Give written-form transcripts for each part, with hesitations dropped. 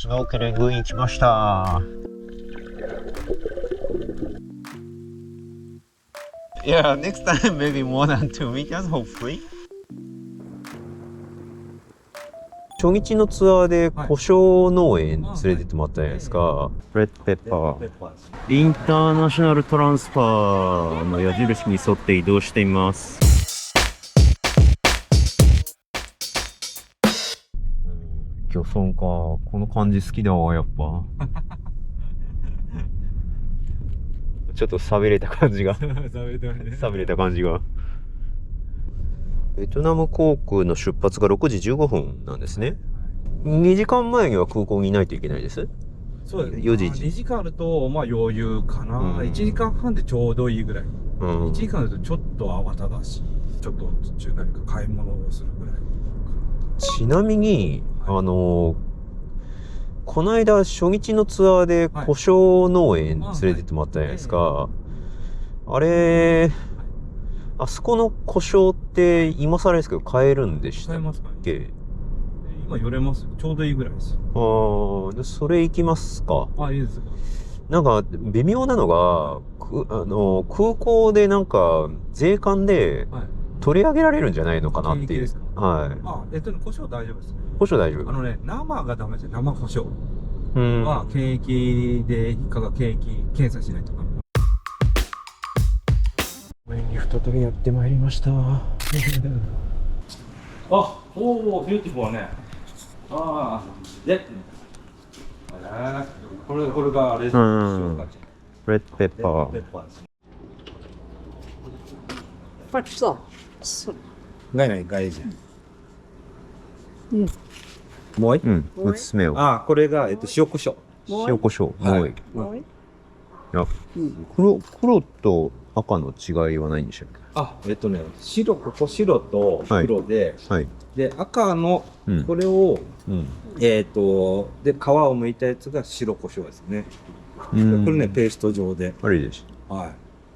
シュノーケリングに来ました。Yeah, next time maybe more than 2 meters, hopefully. 初日のツアーで胡椒農園連れてってもらったじゃないですか。レッドペッパー。インターナショナルトランスファーの矢印に沿って移動してみます。漁村か。この感じ好きだわ、やっぱ。ちょっと寂れた感じが。寂れた感じが。ベトナム航空の出発が6時15分なんですね。2時間前には空港にいないといけないです。そうですね。4時。2時間あると、まあ余裕かな。1時間半でちょうどいいぐらい。1時間あるとちょっと慌ただしい。ちょっと途中何か買い物をするぐらい。ちなみに、この間初日のツアーで胡椒農園連れてってもらったじゃないですか。あれ、あそこの胡椒って今更ですけど買えるんでしたっけ？買えますかね。今寄れます。ちょうどいいぐらいです。でそれ行きますか。あ、いいですか。なんか微妙なのが、空港でなんか税関で取り上げられるんじゃないのかなっていう。はい。胡椒大丈夫ですね。胡椒大丈夫。生がダメですよ。生胡椒は検疫で引っかか検疫検査しないとか。上に再びやってまいりました。あ、おお、ビューティフルね。ああ、で、これがあれです。レッドペッパー。Почти. ガイじゃん。もう一。What's smell? あ、これが塩コショウ。塩コショウ。はい。黒と赤の違いはないんでしょうか？ここ白と黒で、で赤のこれをで皮を剥いたやつが白胡椒ですね。これねペースト状で。あれです。はい。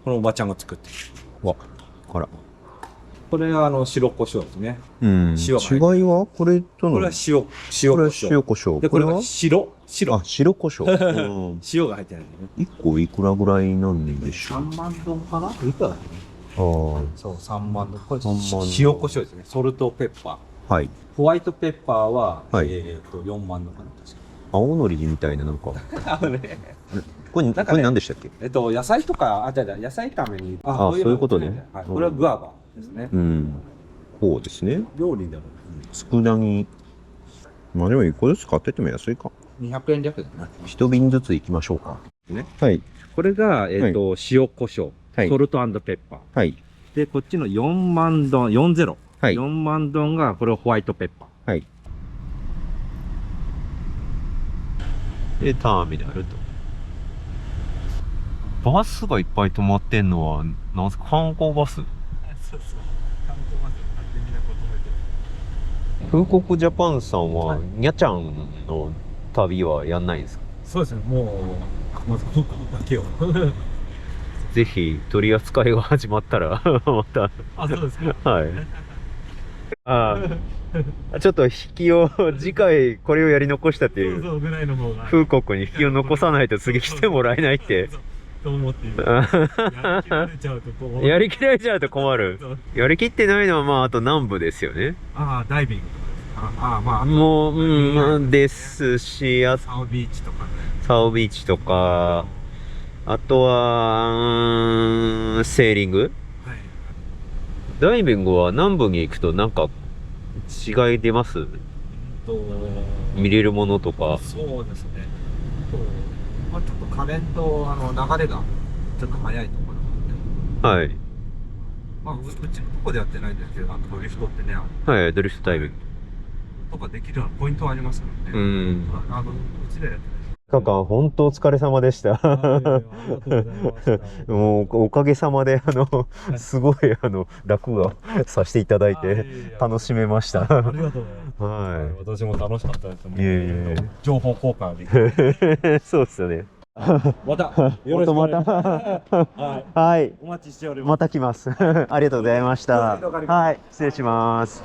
このおばちゃんが作ってる。わ、あら。これは白胡椒ですね。違いはこれとの。これは塩胡椒。でこれは白。あ、白胡椒。塩が入ってないんでね。1個いくらぐらいなんでしょう。3万ドンかな？いくらだね。そう、3万ドン。これ塩胡椒ですね。ソルトペッパー。はい。ホワイトペッパーは4万ドンかな、確か。青のりみたいななんか。これ何でしたっけ？野菜とか、野菜炒めに。そういうことね。これはグアバですね。こうですね。料理でも。佃煮。まあでも1個ずつ買ってっても安いか。200円弱だな。1瓶ずつ行きましょうか。はい。これが、塩胡椒。ソルト&ペッパー。はい。で、こっちの4万ドン、40。4万ドンが、これはホワイトペッパー。はい。で、ターミナルと。バスがいっぱい止まってんのは、なんすか、観光バス？そうそう。観光バス勝手にみんなこう止めてる。風国ジャパンさんは、にゃちゃんの旅はやんないんですか？そうですね、もう、まず空港だけを。ぜひ、取り扱いが始まったら、また。あ、そうですか。はい。ちょっと引きを、次回これをやり残したっていう、風国に引きを残さないと次来てもらえないって。と思っている。やりきられちゃうと困る。やりきってないのは、まあ、あと南部ですよね。ダイビングとかですか。まあ、もう、ですし、サウビーチとかね。サウビーチとか、あとは、セーリング。ダイビングは南部に行くとなんか違い出ます？見れるものとか。そうですね。ちょっとカレント流れがちょっと早いところなので。はい。まあうちのとこでやってないんですけど、ドリフトってね。はい、ドリフトダイビング。とかできるようなポイントはありますので。うちでやってない。カカ、本当お疲れ様でした。もうおかげさまですごい楽がさせていただいて楽しめました。ありがとうございます。はい。私も楽しかったです。情報交換できて。そうですよね。またよろしくお願いします。はい。お待ちしております。また来ます。ありがとうございました。はい。失礼します。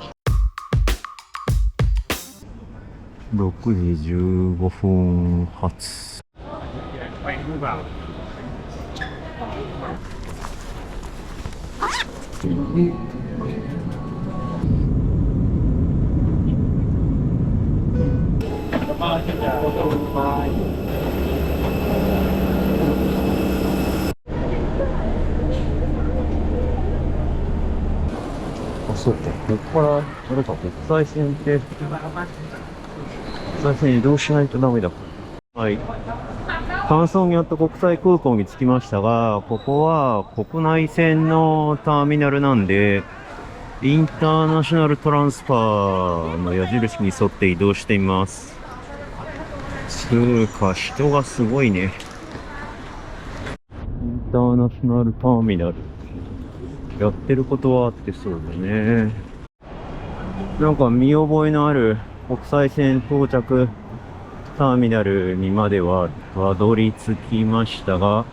6時15分発。あ、そうか。ここから、あれか、国際線って、国際線移動しないとダメだ。はい。カンソンニョット国際空港に着きましたが、ここは国内線のターミナルなんで、インターナショナルトランスファーの矢印に沿って移動しています。つうか、人がすごいね。インターナショナルターミナル。やってることはあってそうだね。なんか見覚えのある国際線到着ターミナルにまではたどり着きましたが、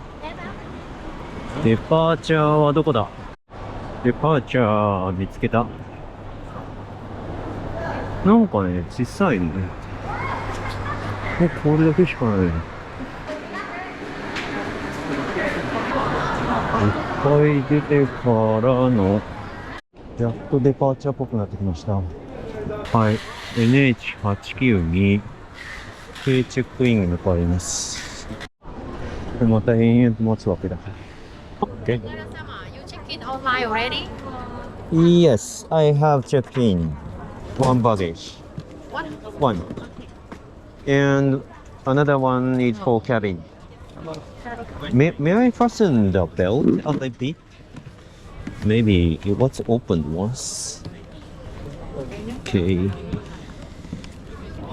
デパーチャーはどこだ？デパーチャー見つけた。なんかね、小さいね。もうこれだけしかないね。いっぱい出てからの、やっとデパーチャーっぽくなってきました。はい。NH892 K チェックインに向かいます。でまた延々と待つわけだ。Okay. You checked in online already? Yes, I have checked in. One baggage. What? One. And another one is for cabin. May I fasten the belt a little bit? Maybe it was opened once. Okay.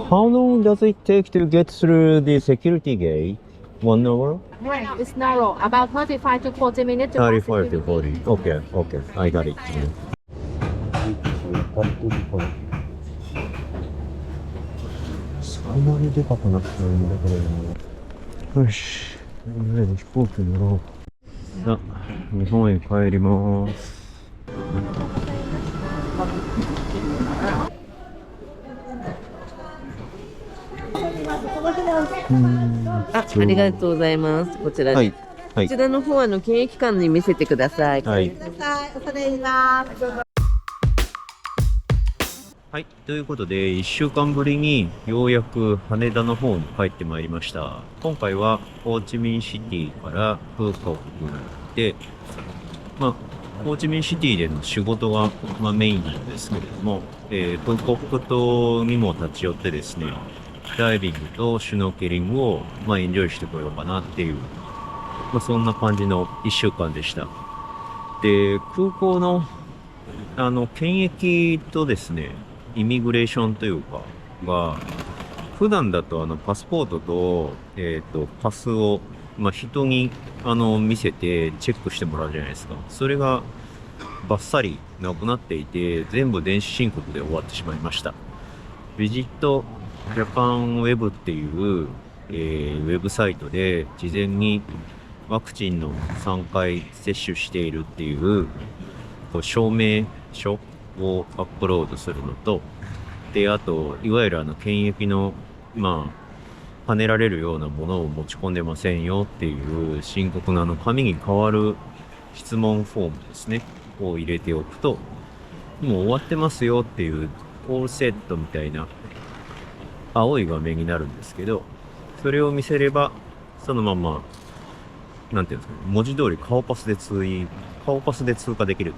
How long does it take to get through the security gate? 1 hour? Right, it's narrow. About 35 to 40 minutes. 35 to 40. Okay, okay. I got it. そんなにでかくなってるんだけど。よし。とりあえず飛行機乗ろう。さあ、日本へ帰ります。ありがとうございます。こちらで、はいはいこちらの方検疫官に見せてください。はい。はい。ということで、1週間ぶりにようやく羽田の方に帰ってまいりました。今回はホーチミンシティからプーコックに行って、ホーチミンシティでの仕事が、メインなんですけれども、プーコック島にも立ち寄ってですね、ダイビングとシュノーケリングを、エンジョイしてこようかなっていう、そんな感じの1週間でした。で、空港の、検疫とですね、イミグレーションというか、が、普段だとパスポートと、パスを、人に、見せてチェックしてもらうじゃないですか。それが、バッサリなくなっていて、全部電子申告で終わってしまいました。ビジットジャパンウェブっていう、ウェブサイトで事前にワクチンの3回接種しているっていう証明書をアップロードするのと、で、あと、いわゆる検疫の、跳ねられるようなものを持ち込んでませんよっていう申告の紙に変わる質問フォームですね、を入れておくと、もう終わってますよっていうオールセットみたいな青い画面になるんですけど、それを見せれば、そのまま、なんていうんですかね、文字通り顔パスで通過できる。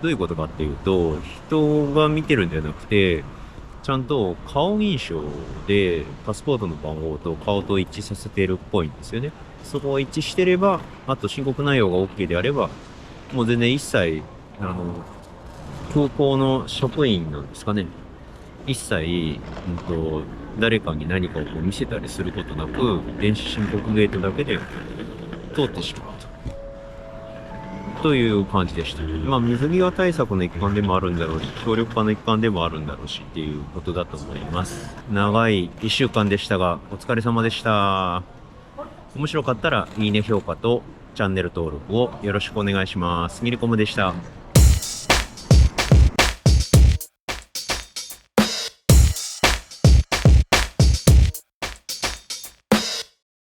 どういうことかっていうと、人が見てるんじゃなくて、ちゃんと顔認証でパスポートの番号と顔と一致させているっぽいんですよね。そこを一致してれば、あと申告内容が OK であれば、もう全然一切、空港の職員なんですかね。一切、誰かに何かを見せたりすることなく、電子申告ゲートだけで通ってしまうという感じでした。水際対策の一環でもあるんだろうし、協力化の一環でもあるんだろうしっていうことだと思います。長い1週間でしたが、お疲れ様でした。面白かったら、いいね評価とチャンネル登録をよろしくお願いします。ミルコムでした。